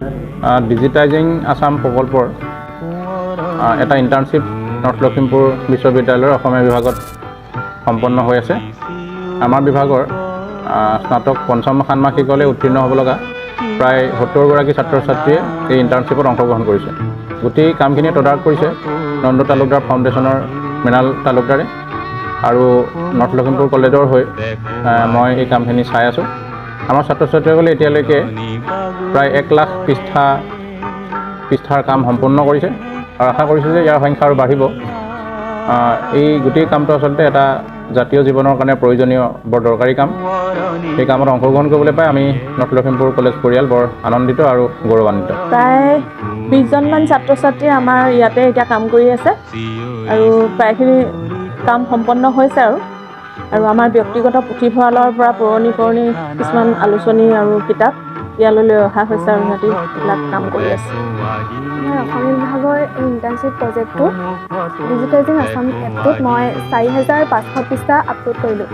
Digitising Assam প্ৰকল্পৰ এটা internship north Lakhimpur বিশ্ববিদ্যালয়ৰ অসমীয়া বিভাগত সম্পন্ন হৈ আছে। আমাৰ বিভাগৰ স্নাতক পঞ্চম ষান্মাসিকলৈ উত্তীৰ্ণ হ'ব লগা প্ৰায় 70 গৰাকী ছাত্ৰ ছাত্ৰীয়ে এই ইণ্টাৰ্ণশ্বিপত অংশগ্ৰহণ কৰিছে। গোটেই কামখিনি তদাৰক কৰিছে নন্দ তালুকদাৰ ফাউণ্ডেশ্যনৰ মৃণাল তালুকদাৰে আৰু নৰ্থ লখিমপুৰ কলেজৰ হৈ মই এই কামখিনি চাই আছোঁ। আমাৰ ছাত্ৰ ছাত্ৰীসকলে এতিয়ালৈকে প্ৰায় 1 লাখ পৃষ্ঠাৰ কাম সম্পূৰ্ণ কৰিছে আৰু আশা কৰিছোঁ যে ইয়াৰ সংখ্যা আৰু বাঢ়িব। এই গোটেই কামটো আচলতে এটা জাতীয় জীৱনৰ কাৰণে প্ৰয়োজনীয় বৰ দৰকাৰী কাম। এই কামত অংশগ্ৰহণ কৰিবলৈ পাই আমি নৰ্থ লখিমপুৰ কলেজ পৰিয়াল বৰ আনন্দিত আৰু গৌৰৱান্বিত। প্ৰায় 20জনমান ছাত্ৰ ছাত্ৰী আমাৰ ইয়াতে এতিয়া কাম কৰি আছে আৰু প্ৰায়খিনি কাম সম্পন্ন হৈছে আৰু আমাৰ ব্যক্তিগত পুথিভঁৰালৰ পৰা পুৰণি কিছুমান আলোচনী আৰু কিতাপ ইয়ালৈ লৈ অহা হৈছে আৰু সিহঁতি এইবিলাক কাম কৰি আছে। মই অসমীয়া বিভাগৰ এই ইণ্টাৰ্ণশ্বিপ প্ৰজেক্টটো ডিজিটাইজিং আসাম এপটোত মই 4500 পৃষ্ঠা আপলোড কৰিলোঁ।